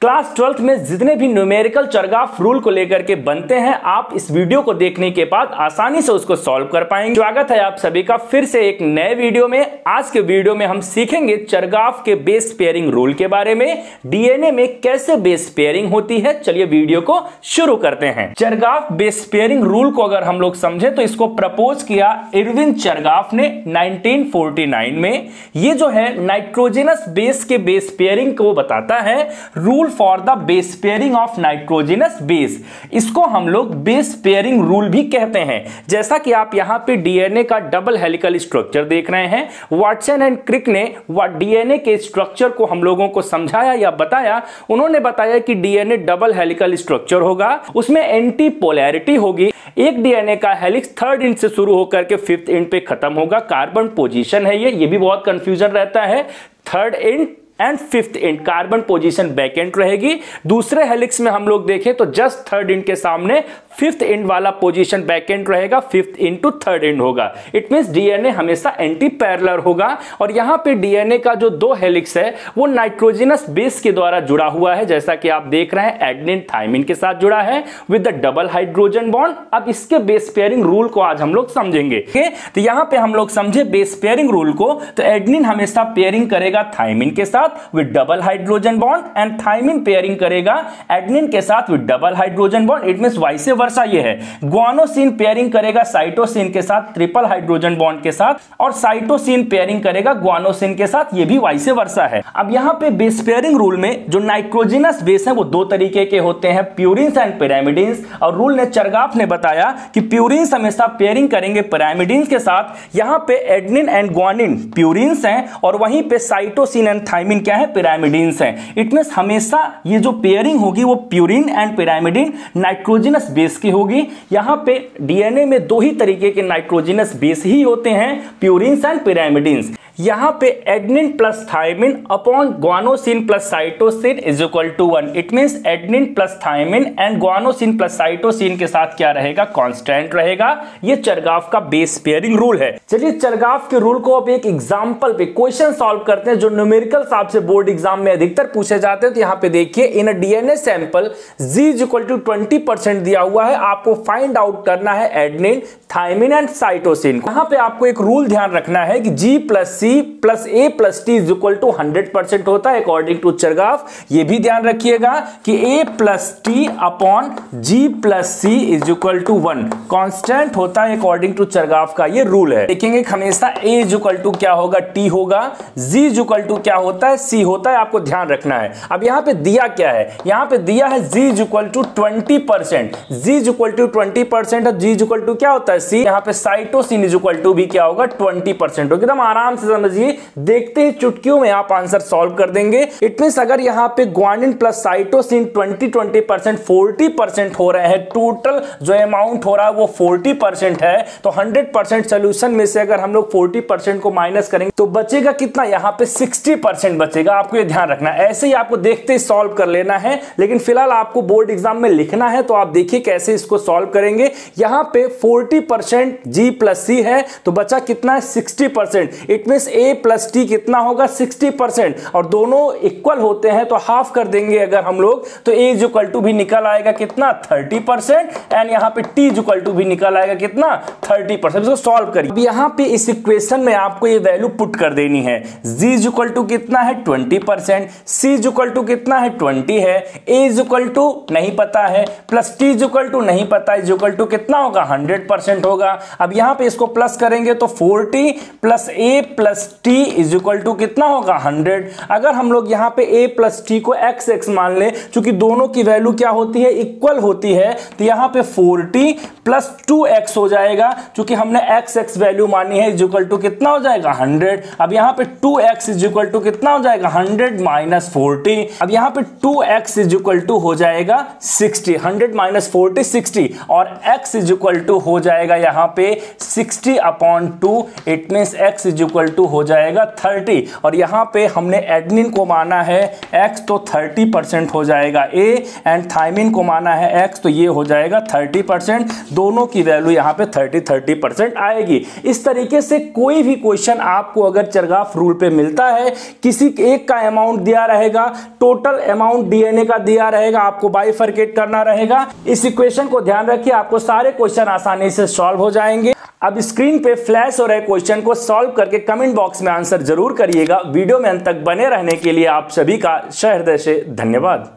Class 12th में जितने भी न्यूमेरिकल चरगाफ रूल को लेकर के बनते हैं, आप इस वीडियो को देखने के बाद आसानी से उसको सॉल्व कर पाएंगे। स्वागत है आप सभी का फिर से एक नए वीडियो में। आज के वीडियो में हम सीखेंगे चरगाफ के बेस पेयरिंग रूल के बारे में, डीएनए में कैसे बेस पेयरिंग होती है। चलिए वीडियो को शुरू करते हैं। चरगाफ बेस पेयरिंग रूल को अगर हम लोग समझे तो इसको प्रपोज किया इरविन चरगाफ ने 1949 में। ये जो है नाइट्रोजनस बेस के बेस पेयरिंग को बताता है, rule for the base pairing of nitrogenous base. इसको हम लोग बेस पेयरिंग रूल भी कहते हैं। जैसा कि आप यहां पे डीएनए का डबल हेलिकल स्ट्रक्चर देख रहे हैं, वाटसन एंड क्रिक ने डीएनए के स्ट्रक्चर को हम लोगों को समझाया या बताया। उन्होंने बताया कि डीएनए डबल हेलिकल स्ट्रक्चर होगा, उसमें एंटी पोलैरिटी होगी। एक डीएनए का हेलिक्स थर्ड एंड से शुरू होकर के फिफ्थ एंड पे खत्म होगा। कार्बन पोजीशन है ये भी बहुत कंफ्यूजन रहता है। Third and and fifth and carbon position back and रहेगी। दूसरे हेलिक्स में हम लोग देखें तो जस्ट थर्ड एंड के सामने फिफ्थ एंड वाला पोजीशन बैक एंड रहेगा, fifth end to third end होगा। इट मींस डीएनए हमेशा एंटी पैरेलल होगा। और यहां पे डीएनए का जो दो हेलिक्स है वो नाइट्रोजनस बेस के द्वारा जुड़ा हुआ है, जैसा कि आप देख रहे हैं एडेनिन थाइमिन के साथ जुड़ा है with the double hydrogen bond. अब इसके बेस पेयरिंग रूल को आज हम लोग समझेंगे। तो यहां पे हम लोग समझे बेस पेयरिंग रूल को, तो एडेनिन हमेशा पेयरिंग करेगा थाइमिन के साथ with double hydrogen bond, and thymine pairing करेगा एडेनिन के साथ with double hydrogen bond. It means vice versa ये है। ग्वानोसिन पेयरिंग करेगा साइटोसिन के साथ ट्रिपल हाइड्रोजन बॉन्ड के साथ, और साइटोसिन पेयरिंग करेगा ग्वानोसिन के साथ, ये भी वाइस वर्सा है। अब यहां पे बेस पेयरिंग रूल में जो नाइट्रोजनस बेस है वो दो तरीके के होते हैं, प्यूरिन्स एंड पिरामिडिन्स। और रूल ने चरगाफ ने बताया कि प्यूरिन्स हमेशा पेयरिंग करेंगे पिरामिडिन्स के साथ। यहां पे एडेनिन एंड ग्वानिन प्यूरिन्स हैं और वहीं पे साइटोसिन एंड थाइमिन क्या है, पिरामिडिन्स हैं। इट मींस हमेशा ये जो पेयरिंग होगी वो purine and pyrimidine nitrogenous base की होगी। यहां पे डीएनए में दो ही तरीके के नाइट्रोजनस बेस ही होते हैं, प्यूरिन्स एंड पिरामिडिन्स। यहां पे adenine plus thymine upon guanosine plus cytosine is equal to 1। It means adenine plus thymine and guanosine plus cytosine के साथ क्या रहेगा, कांस्टेंट रहेगा। ये चरगाफ का बेस पेयरिंग रूल है। चलिए चरगाफ के रूल को अब एक एग्जांपल पे क्वेश्चन सॉल्व करते हैं जो न्यूमेरिकल हिसाब से बोर्ड एग्जाम में अधिकतर पूछे जाते हैं। तो यहां पे देखिए, in a DNA sample Z is equal to 20% दिया हुआ है। आपको फाइंड आउट करना है एडेनिन, थाइमिन एंड साइटोसिन। यहां पे आपको एक रूल ध्यान रखना है कि G plus C plus A plus T is equal to 100% होता है अकॉर्डिंग टू चरगाफ। ये भी ध्यान रखिएगा कि A plus T upon G plus C is equal to 1 constant होता है अकॉर्डिंग टू चरगाफ का ये रूल है। देखेंगे हमेशा A इज इक्वल टू क्या होगा, T होगा, G इज इक्वल टू क्या होता है, C होता है। आपको ध्यान रखना है। अब यहां पे दिया क्या है, यहां पे दिया है G is equal to 20%। G is equal to 20% और G इज इक्वल टू क्या होता है, C। यहां पे साइटोसिन इज इक्वल टू भी क्या होगा, 20% होगा। एकदम आराम से समझिए, देखते ही चुटकियों में आप आंसर सॉल्व कर देंगे। इट मींस अगर यहां पे ग्वानिन प्लस साइटोसिन 20% 40% हो रहे हैं, टोटल जो अमाउंट हो रहा है वो 40% है, तो 100% सोल्यूशन में से अगर हम लोग 40% को माइनस करेंगे तो बचेगा कितना, यहां पे 60% बचेगा। आपको ये ध्यान रखना है। ऐसे ही आपको देखते ही सॉल्व कर लेना है, लेकिन फिलहाल आपको बोर्ड एग्जाम में लिखना है, तो आप देखिए कैसे इसको सॉल्व करेंगे। यहां पे 40% G प्लस C है, तो बचा कितना है, 60%। It means A plus T कितना होगा, 60%। और दोनों इक्वल होते हैं तो हाफ कर देंगे अगर हम लोग, तो A इज इक्वल टू भी निकल आएगा कितना, 30%। एंड यहां पे T इज इक्वल टू भी निकल आएगा कितना, 30%। इसको सॉल्व करिए। अब यहां पे इस इक्वेशन में आपको ये वैल्यू पुट कर देनी है। G इज इक्वल टू कितना है, 20%, C इज इक्वल टू कितना है, 20 है, A इज इक्वल टू नहीं पता है, plus T is equal to नहीं पता, इज इक्वल टू कितना होगा, 100% होगा। अब यहां पे इसको प्लस करेंगे तो 40 plus A plus T is equal to कितना होगा, 100। अगर हम लोग यहाँ पे A प्लस T को x मान ले, चूंकि दोनों की वैल्यू क्या होती है, इक्वल होती है, तो यहाँ पे 40 प्लस 2x हो जाएगा। चूंकि हमने x वैल्यू मानी है, इज इक्वल टू कितना हो जाएगा, 100। अब यहाँ पे 2x इज इक्वल टू कितना हो जाएगा, 100 माइनस 40। अब यहाँ पे 2x इज इक्वल टू हो जाएगा 60, 100 माइनस 40 60, और x इज इक्वल टू हो जाएगा यहाँ पे 60 upon 2। It means x is equal to हो जाएगा 30, और यहाँ पे हमने एडनिन को माना है x, तो 30% हो जाएगा a, एंड थायमिन को माना है x, तो ये हो जाएगा 30%। दोनों की वैल्यू यहाँ पे 30% आएगी। इस तरीके से कोई भी क्वेश्चन आपको अगर चरगाफ रूल पे मिलता है, किसी एक का अमाउंट दिया रहेगा, टोटल अमाउंट डीएनए का दिया रहेगा, आपको बाइफरकेट करना रहेगा। इस इक्वेशन को ध्यान रखिए, आपको सारे क्वेश्चन आसानी से सॉल्व हो जाएंगे। अब स्क्रीन पे फ्लैश हो रहे क्वेश्चन को सॉल्व करके कमेंट बॉक्स में आंसर जरूर करिएगा। वीडियो में अंत तक बने रहने के लिए आप सभी का सहृदय से धन्यवाद।